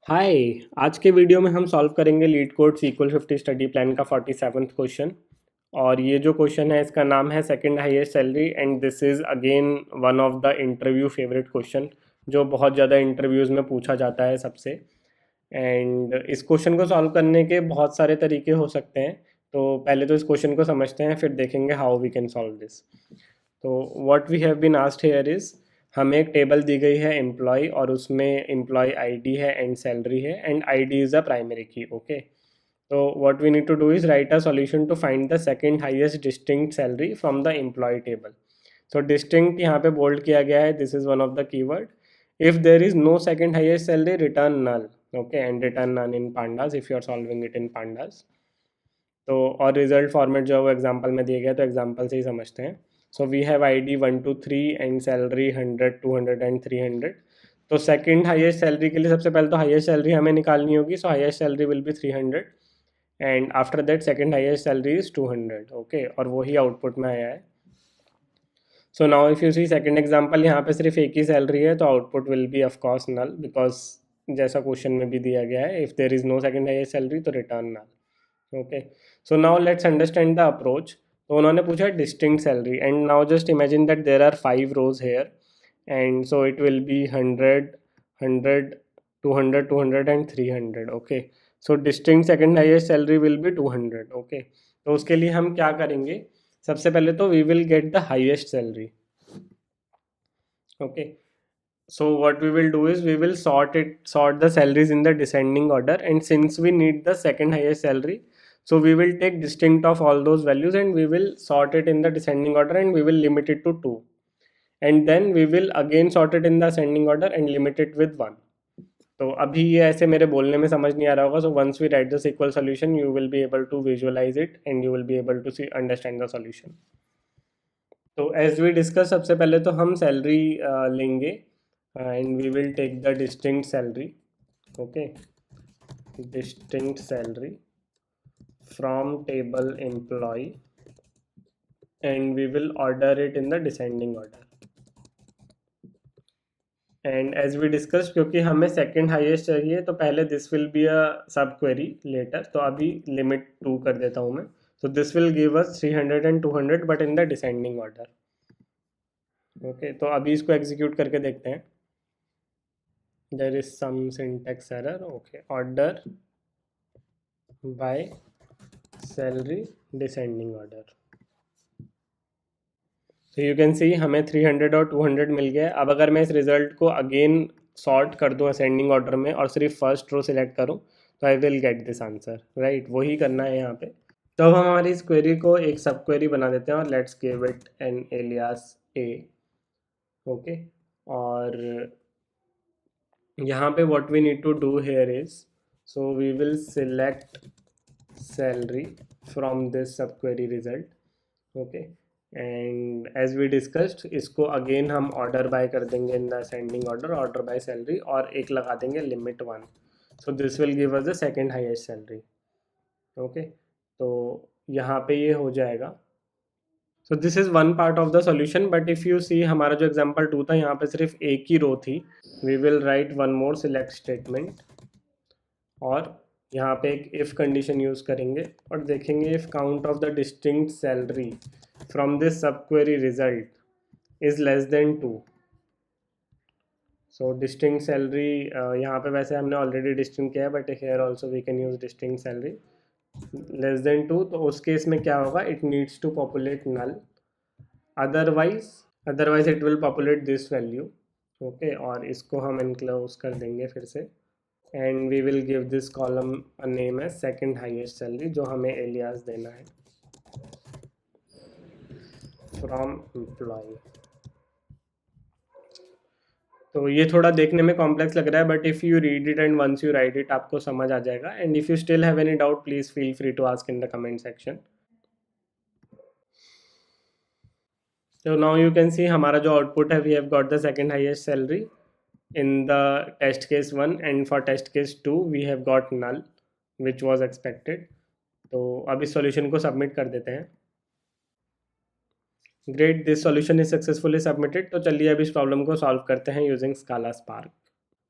हाय। आज के वीडियो में हम सॉल्व करेंगे leetcode SQL 50 study plan का 47th क्वेश्चन। और ये जो क्वेश्चन है इसका नाम है second highest salary and this is again one of the interview favourite question जो बहुत ज़्यादा इंटरव्यूज़ में पूछा जाता है सबसे। एंड इस क्वेश्चन को सॉल्व करने के बहुत सारे तरीके हो सकते हैं। तो पहले तो इस क्वेश्चन को समझते हैं, फिर देखेंगे how we can solve this. तो what we have been asked here is, हमें एक टेबल दी गई है एम्प्लॉय और उसमें एम्प्लॉय आईडी है एंड सैलरी है and ID is a primary key. Okay, तो what we need to do is write a solution to find the second highest distinct salary from the employee table. So distinct यहाँ पे bold किया गया है, this is one of the keyword. If there is no second highest salary return null. Okay, and return none in pandas if you are solving it in pandas. तो और result format जो है वो example में दिए गया, तो example से ही समझते हैं। So we have ID 1 to 3 and salary 100 200 and 300। तो सेकंड हाईएस्ट सैलरी के लिए सबसे पहले तो हाईएस्ट सैलरी हमें निकालनी होगी। So highest salary will be 300 and after that second highest salary is 200। Okay, और वही आउटपुट में आया है। So now if you see second example, यहाँ पे सिर्फ एक ही सैलरी है तो output will be of course null, because जैसा क्वेश्चन में भी दिया गया है, if there is no second highest salary तो return null. Okay, so now let's understand the approach. तो उन्होंने पूछा distinct salary and now just imagine that there are 5 rows here and so it will be 100 100 200 200 and 300। Okay, so distinct second highest salary will be 200। Okay, तो उसके लिए हम क्या करेंगे, सबसे पहले तो we will get the highest salary. Okay, so what we will do is we will sort the salaries in the descending order, and since we need the second highest salary, so we will take distinct of all those values and we will sort it in the descending order and we will limit it to 2, and then we will again sort it in the ascending order and limit it with 1। तो अभी ये ऐसे मेरे बोलने में समझ नहीं आ रहा होगा, so once we write the sequel solution you will be able to visualize it and you will be able to see understand the solution। तो एज वी डिस्कस, सबसे पहले तो हम सैलरी लेंगे and we will take the distinct salary. Okay, distinct salary from table employee and we will order it in the descending order. And as we discuss, क्योंकि हमें second highest चाहिए तो पहले दिस विल बी अ सब query letter, तो अभी limit 2 कर देता हूँ मैं। तो this will give us 300 and 200 but in the descending order. Okay, तो अभी इसको एग्जीक्यूट करके देखते हैं। there is some syntax error। okay, order by salary descending order। तो यू कैन सी हमें 300 और 200 मिल गया। अब अगर मैं इस रिजल्ट को अगेन सॉर्ट कर दूं असेंडिंग ऑर्डर में और सिर्फ फर्स्ट रो सिलेक्ट करूं तो I will get this answer, right? वही करना है यहाँ पे। तो अब हम हमारी इस क्वेरी को एक सब क्वेरी बना देते हैं और let's give it an alias A. Okay, और यहाँ पे what we need to do here is, so we will select salary from this subquery result। okay, and as we discussed, इसको again हम order by कर देंगे in the ascending order, order by salary, और एक लगा देंगे limit 1। so this will give us the second highest salary। okay, तो यहाँ पे ये हो जाएगा। So this is one part of the solution, but if you see हमारा जो एग्जांपल 2 था यहाँ पे सिर्फ एक ही रो थी। We will write one more select statement और यहाँ पे एक इफ़ कंडीशन यूज़ करेंगे और देखेंगे if count of the distinct salary from this sub query result is less than 2। So distinct salary यहाँ पे वैसे हमने ऑलरेडी डिस्टिंक्ट किया है, but here also we can use distinct salary less than 2। तो उस केस में क्या होगा, it needs to populate null, otherwise it will populate this value. Okay, और इसको हम इनक्लोज कर देंगे फिर से and we will give this column a name है सेकंड हाईएस्ट सैलरी, जो हमें एलियास देना है फ्रॉम एम्प्लॉय। तो ये थोड़ा देखने में कॉम्प्लेक्स लग रहा है, but if you read it and once you write it आपको समझ आ जाएगा। And if you still have any doubt please feel free to ask in the comment section. तो नाउ यू कैन सी हमारा जो आउटपुट है, we have got the second highest salary in the test case 1 and for test case 2 we have got null which was expected। तो अब इस solution को submit कर देते हैं। Great, this solution is successfully submitted. तो चलिए अब इस प्रॉब्लम को सॉल्व करते हैं यूजिंग स्काला स्पार्क।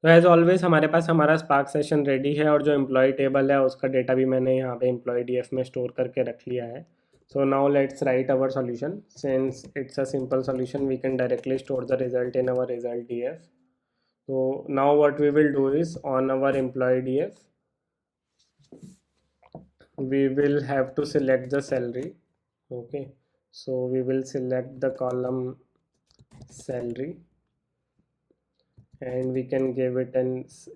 तो एज ऑलवेज हमारे पास हमारा स्पार्क सेशन रेडी है, और जो एम्प्लॉय टेबल है उसका डेटा भी मैंने यहाँ पे एम्प्लॉय डी एफ में स्टोर करके रख लिया है. So now let's write our solution. Since it's a simple solution, we can directly store the result in our result df. So now what we will do is, on our employee df, we will have to select the salary. Okay, so we will select the column salary, and we can give it an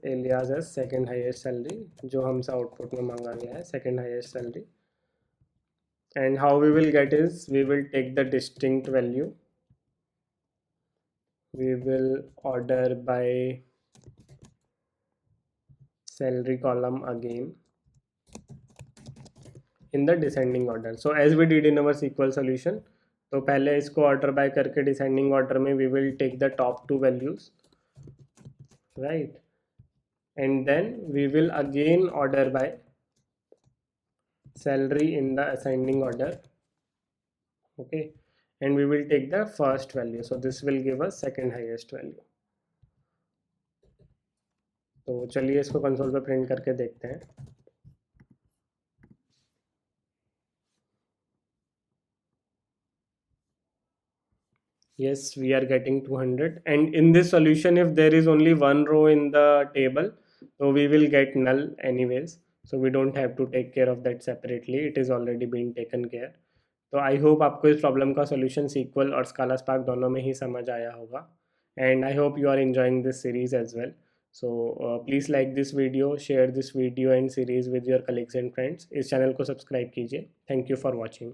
alias as second highest salary, जो हमसे output में मांगा गया है second highest salary. And how we will get is, we will take the distinct value, we will order by salary column again in the descending order. So as we did in our SQL solution, तो पहले इसको order by करके descending order में we will take the top two values, right, and then we will again order by salary in the ascending order. Okay, and we will take the first value, so this will give us second highest value. तो चलिए इसको console पे print करके देखते हैं. Yes, we are getting 200, and in this solution if there is only one row in the table, so we will get null anyways, so we don't have to take care of that separately, it is already being taken care. तो I hope आपको इस problem का solution sequel और स्काला spark दोनों में ही समझ आया होगा, and I hope you are enjoying this series as well. So please like this video, share this video and series with your colleagues and friends. इस चैनल को सब्सक्राइब कीजिए. Thank you for watching.